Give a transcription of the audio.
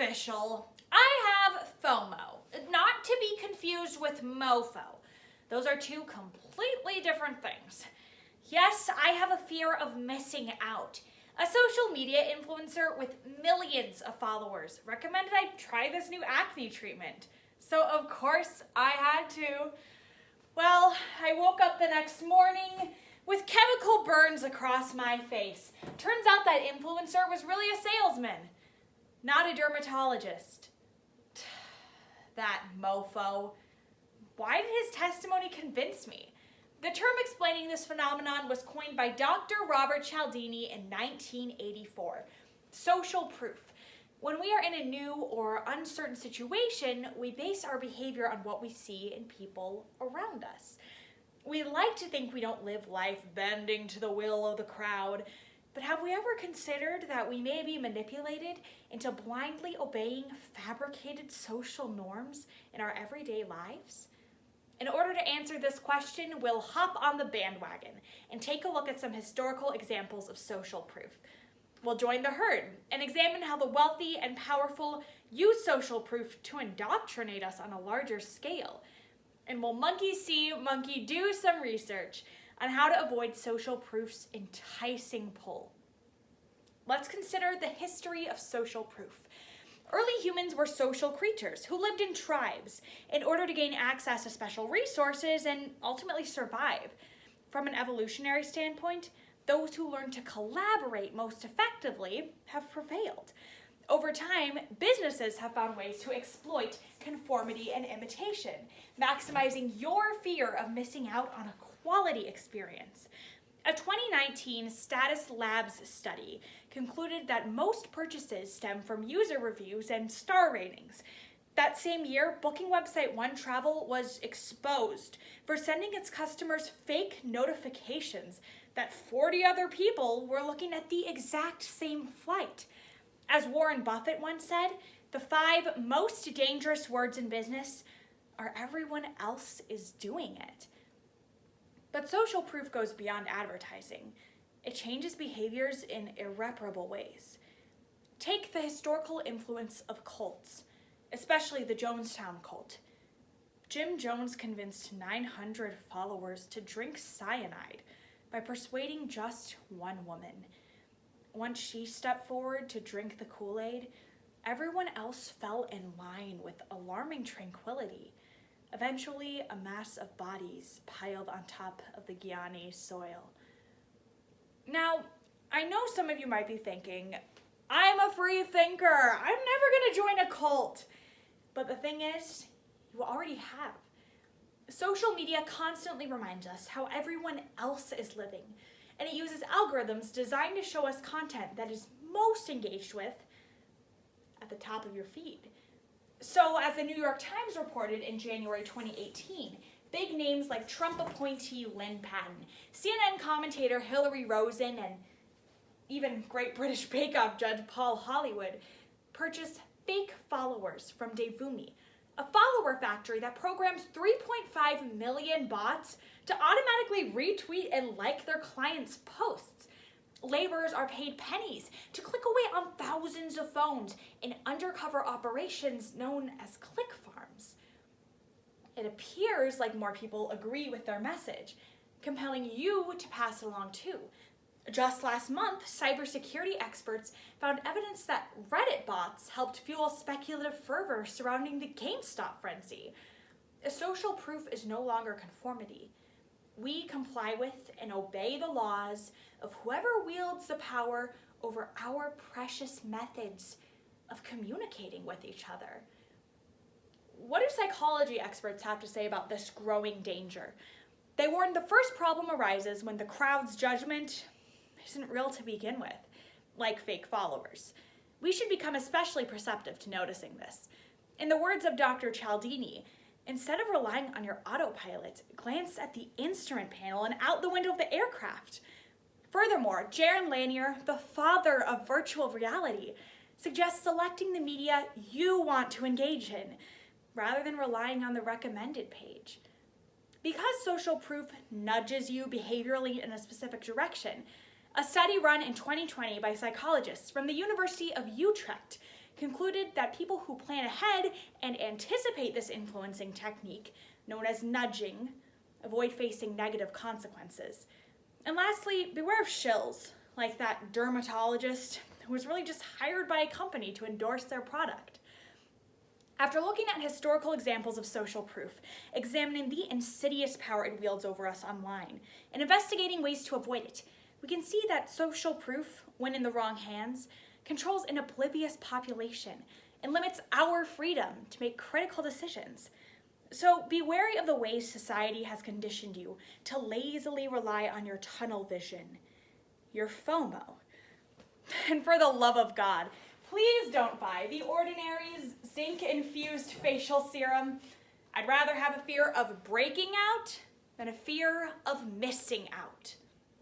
official. I have FOMO, not to be confused with MoFo. Those are two completely different things. Yes, I have a fear of missing out. A social media influencer with millions of followers recommended I try this new acne treatment. So of course I had to. Well, I woke up the next morning with chemical burns across my face. Turns out that influencer was really a salesman, not a dermatologist. That mofo. Why did his testimony convince me? The term explaining this phenomenon was coined by Dr. Robert Cialdini in 1984. Social proof. When we are in a new or uncertain situation, we base our behavior on what we see in people around us. We like to think we don't live life bending to the will of the crowd, but have we ever considered that we may be manipulated into blindly obeying fabricated social norms in our everyday lives? In order to answer this question, we'll hop on the bandwagon and take a look at some historical examples of social proof. We'll join the herd and examine how the wealthy and powerful use social proof to indoctrinate us on a larger scale. And we'll monkey see, monkey do some research on how to avoid social proof's enticing pull. Let's consider the history of social proof. Early humans were social creatures who lived in tribes in order to gain access to special resources and ultimately survive. From an evolutionary standpoint, those who learn to collaborate most effectively have prevailed. Over time, businesses have found ways to exploit conformity and imitation, maximizing your fear of missing out on a quality experience. A 2019 Status Labs study concluded that most purchases stem from user reviews and star ratings. That same year, booking website One Travel was exposed for sending its customers fake notifications that 40 other people were looking at the exact same flight. As Warren Buffett once said, the 5 most dangerous words in business are everyone else is doing it. But social proof goes beyond advertising. It changes behaviors in irreparable ways. Take the historical influence of cults, especially the Jonestown cult. Jim Jones convinced 900 followers to drink cyanide by persuading just one woman. Once she stepped forward to drink the Kool-Aid, everyone else fell in line with alarming tranquility. Eventually, a mass of bodies piled on top of the Guiana soil. Now, I know some of you might be thinking, I'm a free thinker. I'm never going to join a cult. But the thing is, you already have. Social media constantly reminds us how everyone else is living, and it uses algorithms designed to show us content that is most engaged with at the top of your feed. So, as the New York Times reported in January 2018, big names like Trump appointee Lynn Patton, CNN commentator Hillary Rosen, and even Great British Bake Off judge Paul Hollywood purchased fake followers from Devumi, a follower factory that programs 3.5 million bots to automatically retweet and like their clients' posts. Laborers are paid pennies to click away on thousands of phones in undercover operations known as click farms. It appears like more people agree with their message, compelling you to pass it along too. Just last month, cybersecurity experts found evidence that Reddit bots helped fuel speculative fervor surrounding the GameStop frenzy. Social proof is no longer conformity. We comply with and obey the laws of whoever wields the power over our precious methods of communicating with each other. What do psychology experts have to say about this growing danger? They warn the first problem arises when the crowd's judgment isn't real to begin with, like fake followers. We should become especially perceptive to noticing this. In the words of Dr. Cialdini, instead of relying on your autopilot, glance at the instrument panel and out the window of the aircraft. Furthermore, Jaron Lanier, the father of virtual reality, suggests selecting the media you want to engage in, rather than relying on the recommended page. Because social proof nudges you behaviorally in a specific direction, a study run in 2020 by psychologists from the University of Utrecht concluded that people who plan ahead and anticipate this influencing technique, known as nudging, avoid facing negative consequences. And lastly, beware of shills, like that dermatologist who was really just hired by a company to endorse their product. After looking at historical examples of social proof, examining the insidious power it wields over us online, and investigating ways to avoid it, we can see that social proof, when in the wrong hands, controls an oblivious population and limits our freedom to make critical decisions. So be wary of the ways society has conditioned you to lazily rely on your tunnel vision, your FOMO. And for the love of God, please don't buy The Ordinary's zinc-infused facial serum. I'd rather have a fear of breaking out than a fear of missing out.